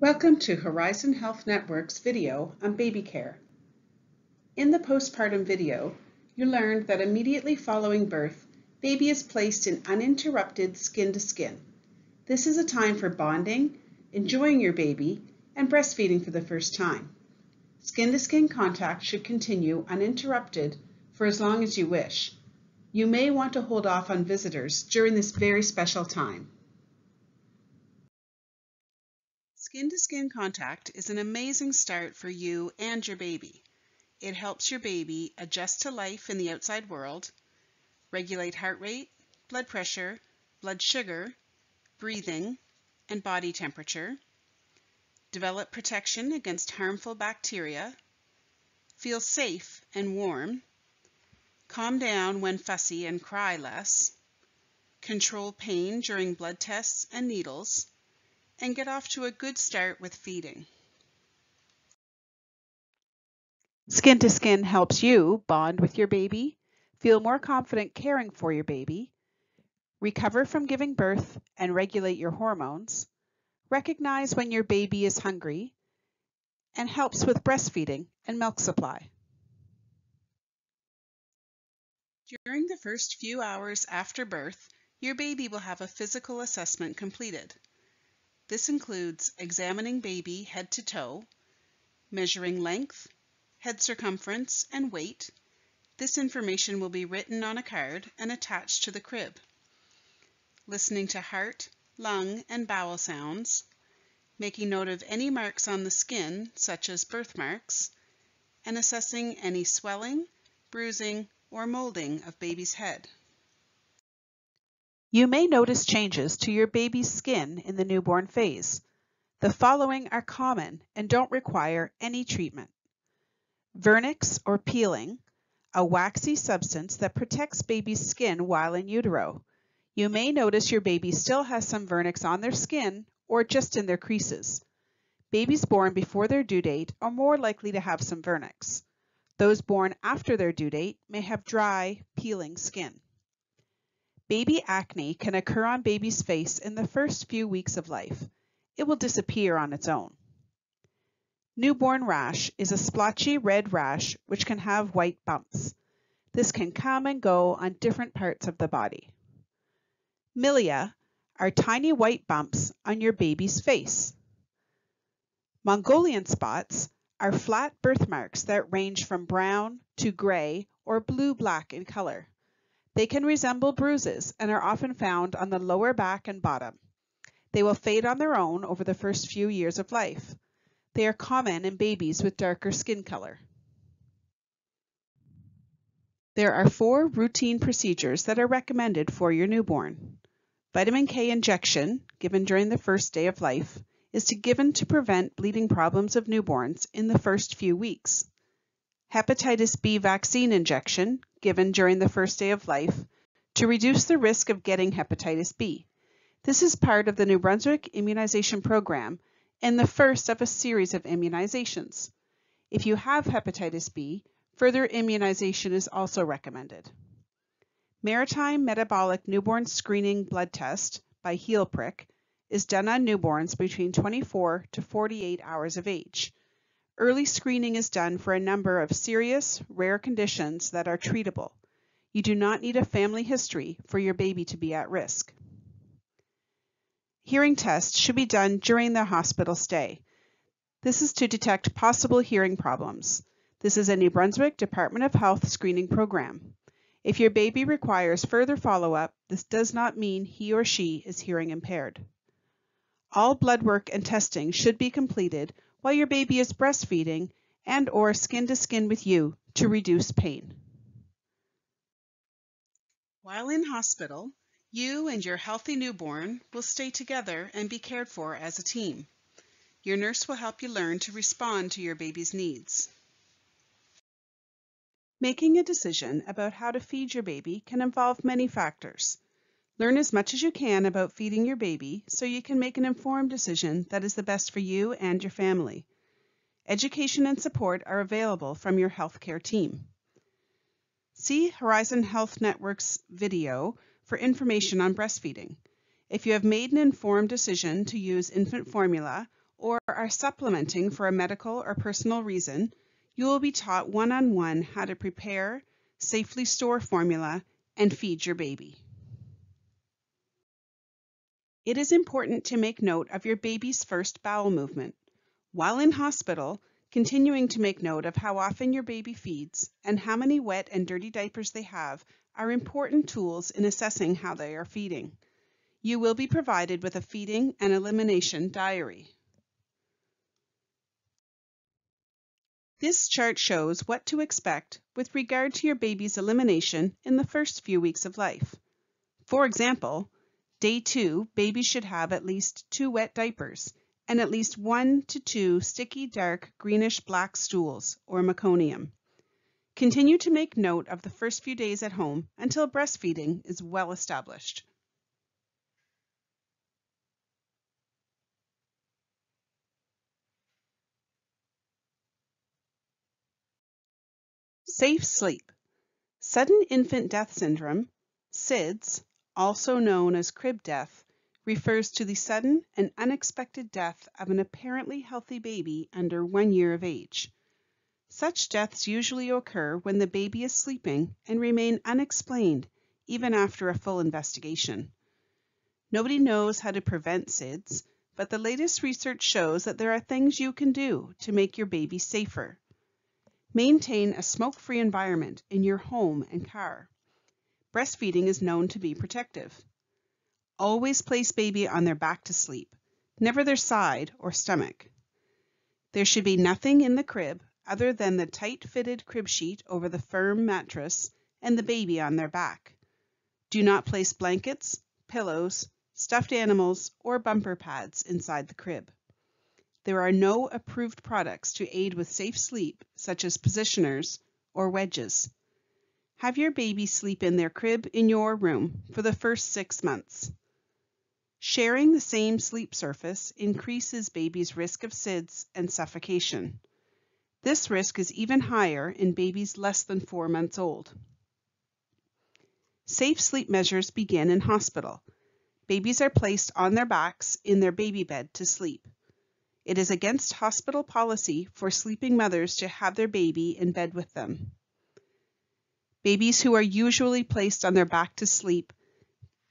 Welcome to Horizon Health Network's video on baby care. In the postpartum video, you learned that immediately following birth, baby is placed in uninterrupted skin-to-skin. This is a time for bonding, enjoying your baby, and breastfeeding for the first time. Skin-to-skin contact should continue uninterrupted for as long as you wish. You may want to hold off on visitors during this very special time. Skin-to-skin contact is an amazing start for you and your baby. It helps your baby adjust to life in the outside world, regulate heart rate, blood pressure, blood sugar, breathing, and body temperature, develop protection against harmful bacteria, feel safe and warm, calm down when fussy and cry less, control pain during blood tests and needles, and get off to a good start with feeding. Skin-to-skin helps you bond with your baby, feel more confident caring for your baby, recover from giving birth and regulate your hormones, recognize when your baby is hungry, and helps with breastfeeding and milk supply. During the first few hours after birth, your baby will have a physical assessment completed. This includes examining baby head to toe, measuring length, head circumference, and weight. This information will be written on a card and attached to the crib. Listening to heart, lung, and bowel sounds, making note of any marks on the skin, such as birthmarks, and assessing any swelling, bruising, or molding of baby's head. You may notice changes to your baby's skin in the newborn phase. The following are common and don't require any treatment. Vernix or peeling, a waxy substance that protects baby's skin while in utero. You may notice your baby still has some vernix on their skin or just in their creases. Babies born before their due date are more likely to have some vernix. Those born after their due date may have dry, peeling skin. Baby acne can occur on baby's face in the first few weeks of life. It will disappear on its own. Newborn rash is a splotchy red rash which can have white bumps. This can come and go on different parts of the body. Milia are tiny white bumps on your baby's face. Mongolian spots are flat birthmarks that range from brown to gray or blue-black in color. They can resemble bruises and are often found on the lower back and bottom. They will fade on their own over the first few years of life. They are common in babies with darker skin color. There are 4 routine procedures that are recommended for your newborn. Vitamin K injection, given during the first day of life, is given to prevent bleeding problems of newborns in the first few weeks. Hepatitis B vaccine injection, given during the first day of life, to reduce the risk of getting hepatitis B. This is part of the New Brunswick immunization program and the first of a series of immunizations. If you have hepatitis B, further immunization is also recommended. Maritime metabolic newborn screening blood test by heel prick is done on newborns between 24 to 48 hours of age. Early screening is done for a number of serious, rare conditions that are treatable. You do not need a family history for your baby to be at risk. Hearing tests should be done during the hospital stay. This is to detect possible hearing problems. This is a New Brunswick Department of Health screening program. If your baby requires further follow-up, this does not mean he or she is hearing impaired. All blood work and testing should be completed while your baby is breastfeeding and/or skin-to-skin with you to reduce pain. While in hospital, you and your healthy newborn will stay together and be cared for as a team. Your nurse will help you learn to respond to your baby's needs. Making a decision about how to feed your baby can involve many factors. Learn as much as you can about feeding your baby so you can make an informed decision that is the best for you and your family. Education and support are available from your healthcare team. See Horizon Health Network's video for information on breastfeeding. If you have made an informed decision to use infant formula or are supplementing for a medical or personal reason, you will be taught one-on-one how to prepare, safely store formula, and feed your baby. It is important to make note of your baby's first bowel movement. While in hospital, continuing to make note of how often your baby feeds and how many wet and dirty diapers they have are important tools in assessing how they are feeding. You will be provided with a feeding and elimination diary. This chart shows what to expect with regard to your baby's elimination in the first few weeks of life. For example, Day 2, babies should have at least 2 wet diapers and at least 1 to 2 sticky dark greenish black stools or meconium. Continue to make note of the first few days at home until breastfeeding is well established. Safe sleep. Sudden infant death syndrome, SIDS, also known as crib death, refers to the sudden and unexpected death of an apparently healthy baby under 1 year of age. Such deaths usually occur when the baby is sleeping and remain unexplained even after a full investigation. Nobody knows how to prevent SIDS, but the latest research shows that there are things you can do to make your baby safer. Maintain a smoke-free environment in your home and car. Breastfeeding is known to be protective. Always place baby on their back to sleep, never their side or stomach. There should be nothing in the crib other than the tight-fitted crib sheet over the firm mattress and the baby on their back. Do not place blankets, pillows, stuffed animals, or bumper pads inside the crib. There are no approved products to aid with safe sleep, such as positioners or wedges. Have your baby sleep in their crib in your room for the first 6 months. Sharing the same sleep surface increases baby's risk of SIDS and suffocation. This risk is even higher in babies less than 4 months old. Safe sleep measures begin in hospital. Babies are placed on their backs in their baby bed to sleep. It is against hospital policy for sleeping mothers to have their baby in bed with them. Babies who are usually placed on their back to sleep,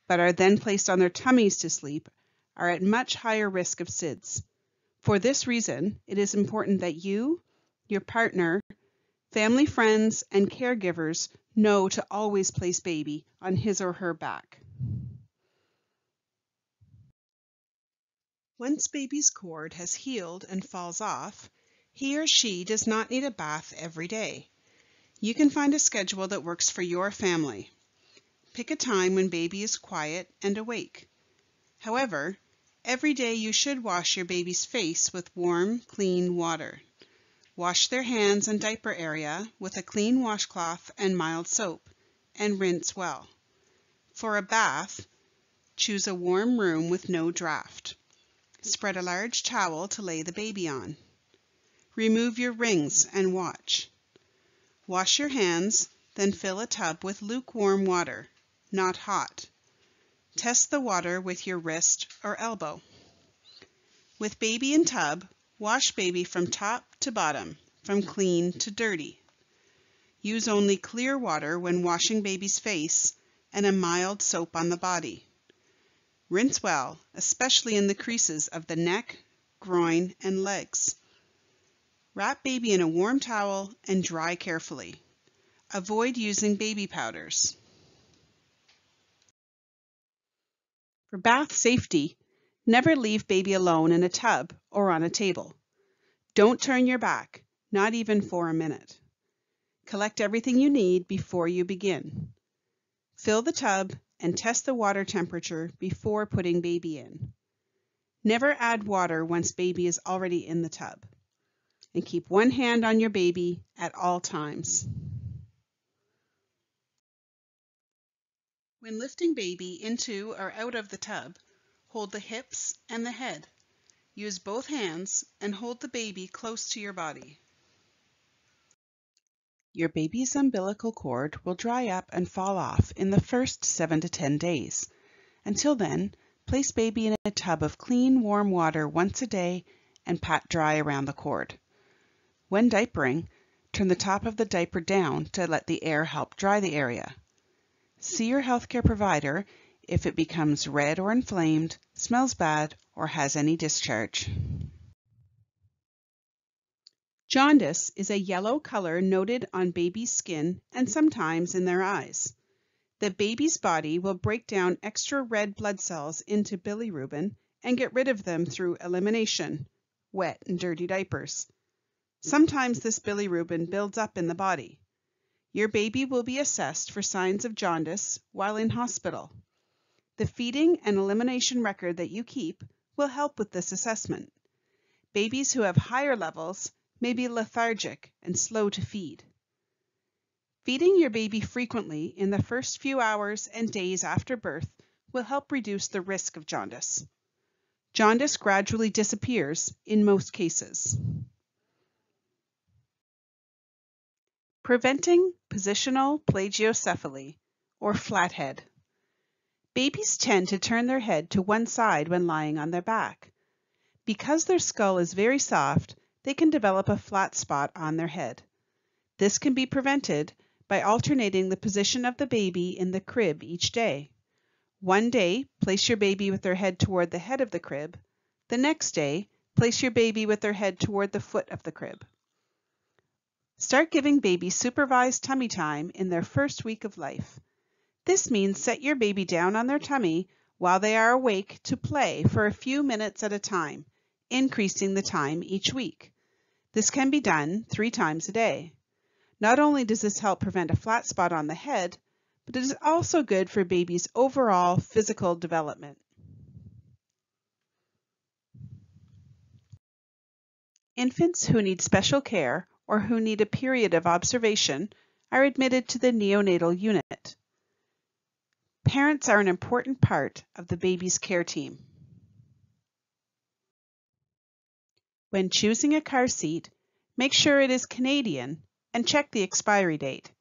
but are then placed on their tummies to sleep, are at much higher risk of SIDS. For this reason, it is important that you, your partner, family, friends, and caregivers know to always place baby on his or her back. Once baby's cord has healed and falls off, he or she does not need a bath every day. You can find a schedule that works for your family. Pick a time when baby is quiet and awake. However, every day you should wash your baby's face with warm, clean water. Wash their hands and diaper area with a clean washcloth and mild soap, and rinse well. For a bath, choose a warm room with no draft. Spread a large towel to lay the baby on. Remove your rings and watch. Wash your hands, then fill a tub with lukewarm water, not hot. Test the water with your wrist or elbow. With baby in tub, wash baby from top to bottom, from clean to dirty. Use only clear water when washing baby's face and a mild soap on the body. Rinse well, especially in the creases of the neck, groin, and legs. Wrap baby in a warm towel and dry carefully. Avoid using baby powders. For bath safety, never leave baby alone in a tub or on a table. Don't turn your back, not even for a minute. Collect everything you need before you begin. Fill the tub and test the water temperature before putting baby in. Never add water once baby is already in the tub. And keep one hand on your baby at all times. When lifting baby into or out of the tub, hold the hips and the head. Use both hands and hold the baby close to your body. Your baby's umbilical cord will dry up and fall off in the first 7 to 10 days. Until then, place baby in a tub of clean, warm water once a day and pat dry around the cord. When diapering, turn the top of the diaper down to let the air help dry the area. See your healthcare provider if it becomes red or inflamed, smells bad, or has any discharge. Jaundice is a yellow color noted on baby's skin and sometimes in their eyes. The baby's body will break down extra red blood cells into bilirubin and get rid of them through elimination, wet and dirty diapers. Sometimes this bilirubin builds up in the body. Your baby will be assessed for signs of jaundice while in hospital. The feeding and elimination record that you keep will help with this assessment. Babies who have higher levels may be lethargic and slow to feed. Feeding your baby frequently in the first few hours and days after birth will help reduce the risk of jaundice. Jaundice gradually disappears in most cases. Preventing positional plagiocephaly, or flathead. Babies tend to turn their head to one side when lying on their back. Because their skull is very soft, they can develop a flat spot on their head. This can be prevented by alternating the position of the baby in the crib each day. One day, place your baby with their head toward the head of the crib. The next day, place your baby with their head toward the foot of the crib. Start giving babies supervised tummy time in their first week of life. This means set your baby down on their tummy while they are awake to play for a few minutes at a time, increasing the time each week. This can be done 3 times a day. Not only does this help prevent a flat spot on the head, but it is also good for babies' overall physical development. Infants who need special care or who need a period of observation are admitted to the neonatal unit. Parents are an important part of the baby's care team. When choosing a car seat, make sure it is Canadian and check the expiry date.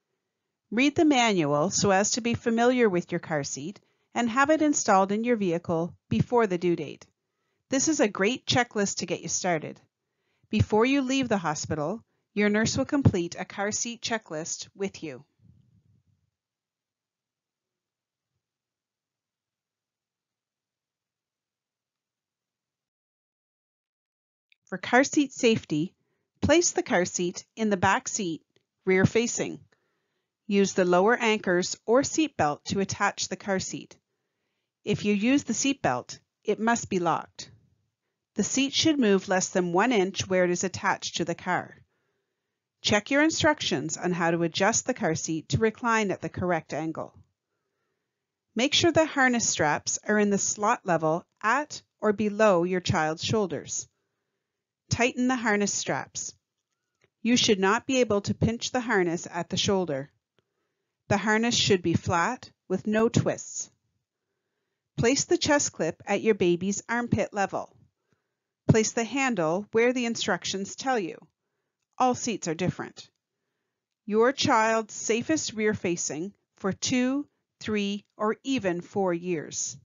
Read the manual so as to be familiar with your car seat and have it installed in your vehicle before the due date. This is a great checklist to get you started. Before you leave the hospital, your nurse will complete a car seat checklist with you. For car seat safety, place the car seat in the back seat, rear facing. Use the lower anchors or seat belt to attach the car seat. If you use the seat belt, it must be locked. The seat should move less than 1 inch where it is attached to the car. Check your instructions on how to adjust the car seat to recline at the correct angle. Make sure the harness straps are in the slot level at or below your child's shoulders. Tighten the harness straps. You should not be able to pinch the harness at the shoulder. The harness should be flat with no twists. Place the chest clip at your baby's armpit level. Place the handle where the instructions tell you. All seats are different. Your child's safest rear facing for 2, 3, or even 4 years.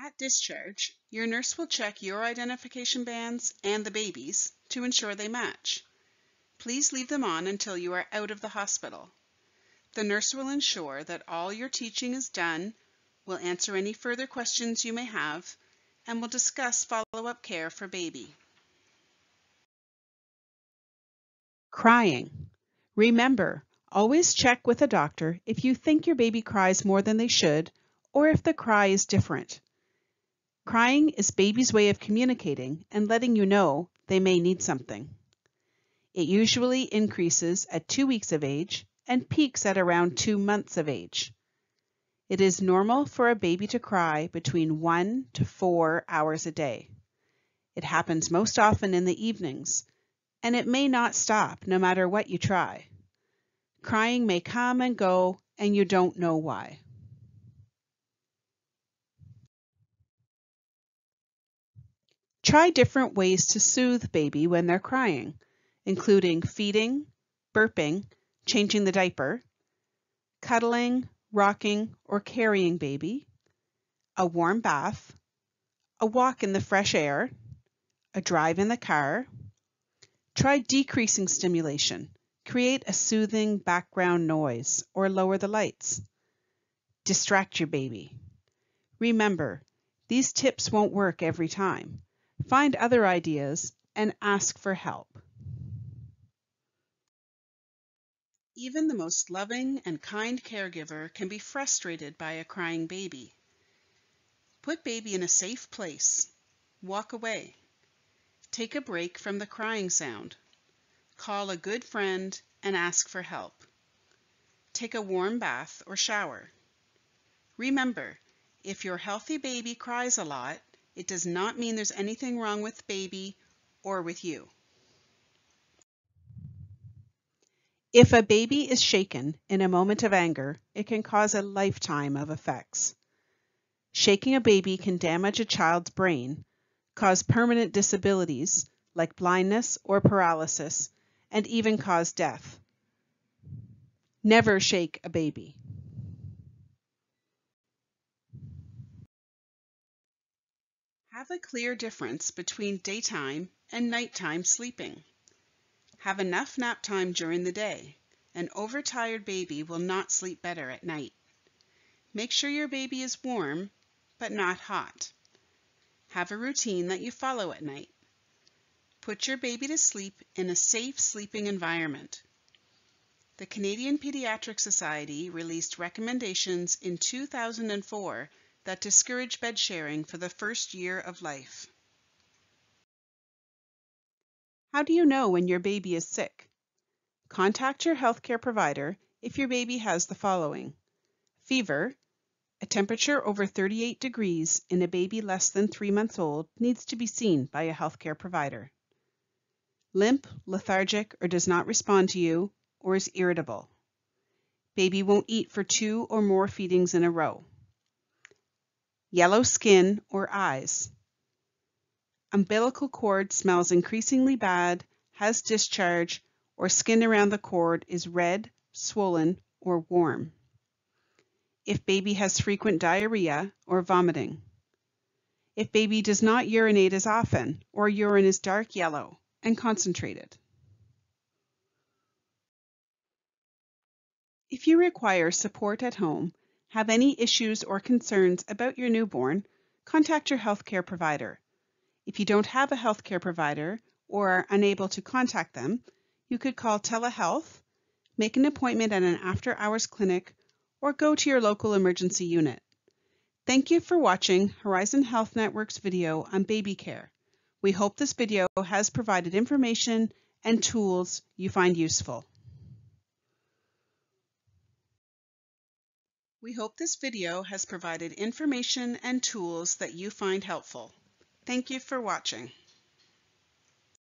At discharge, your nurse will check your identification bands and the baby's to ensure they match. Please leave them on until you are out of the hospital. The nurse will ensure that all your teaching is done, will answer any further questions you may have, and will discuss follow-up care for baby. Crying. Remember, always check with a doctor if you think your baby cries more than they should or if the cry is different. Crying is baby's way of communicating and letting you know they may need something. It usually increases at 2 weeks of age and peaks at around 2 months of age. It is normal for a baby to cry between 1 to 4 hours a day. It happens most often in the evenings, and it may not stop no matter what you try. Crying may come and go, and you don't know why. Try different ways to soothe baby when they're crying, including feeding, burping, changing the diaper, cuddling, rocking, or carrying baby, a warm bath, a walk in the fresh air, a drive in the car. Try decreasing stimulation. Create a soothing background noise or lower the lights. Distract your baby. Remember, these tips won't work every time. Find other ideas and ask for help. Even the most loving and kind caregiver can be frustrated by a crying baby. Put baby in a safe place. Walk away. Take a break from the crying sound. Call a good friend and ask for help. Take a warm bath or shower. Remember, if your healthy baby cries a lot, it does not mean there's anything wrong with baby or with you. If a baby is shaken in a moment of anger, it can cause a lifetime of effects. Shaking a baby can damage a child's brain, cause permanent disabilities like blindness or paralysis, and even cause death. Never shake a baby. Have a clear difference between daytime and nighttime sleeping. Have enough nap time during the day. An overtired baby will not sleep better at night. Make sure your baby is warm, but not hot. Have a routine that you follow at night. Put your baby to sleep in a safe sleeping environment. The Canadian Pediatric Society released recommendations in 2004 that discourage bed sharing for the first year of life. How do you know when your baby is sick? Contact your healthcare provider if your baby has the following: fever. A temperature over 38 degrees in a baby less than 3 months old needs to be seen by a healthcare provider. Limp, lethargic, or does not respond to you, or is irritable. Baby won't eat for 2 or more feedings in a row. Yellow skin or eyes. Umbilical cord smells increasingly bad, has discharge, or skin around the cord is red, swollen, or warm. If baby has frequent diarrhea or vomiting. If baby does not urinate as often, or urine is dark yellow and concentrated. If you require support at home, have any issues or concerns about your newborn, contact your healthcare provider. If you don't have a healthcare provider or are unable to contact them, you could call telehealth, make an appointment at an after-hours clinic, or go to your local emergency unit. Thank you for watching Horizon Health Network's video on baby care. We hope this video has provided information and tools you find useful. We hope this video has provided information and tools that you find helpful. Thank you for watching.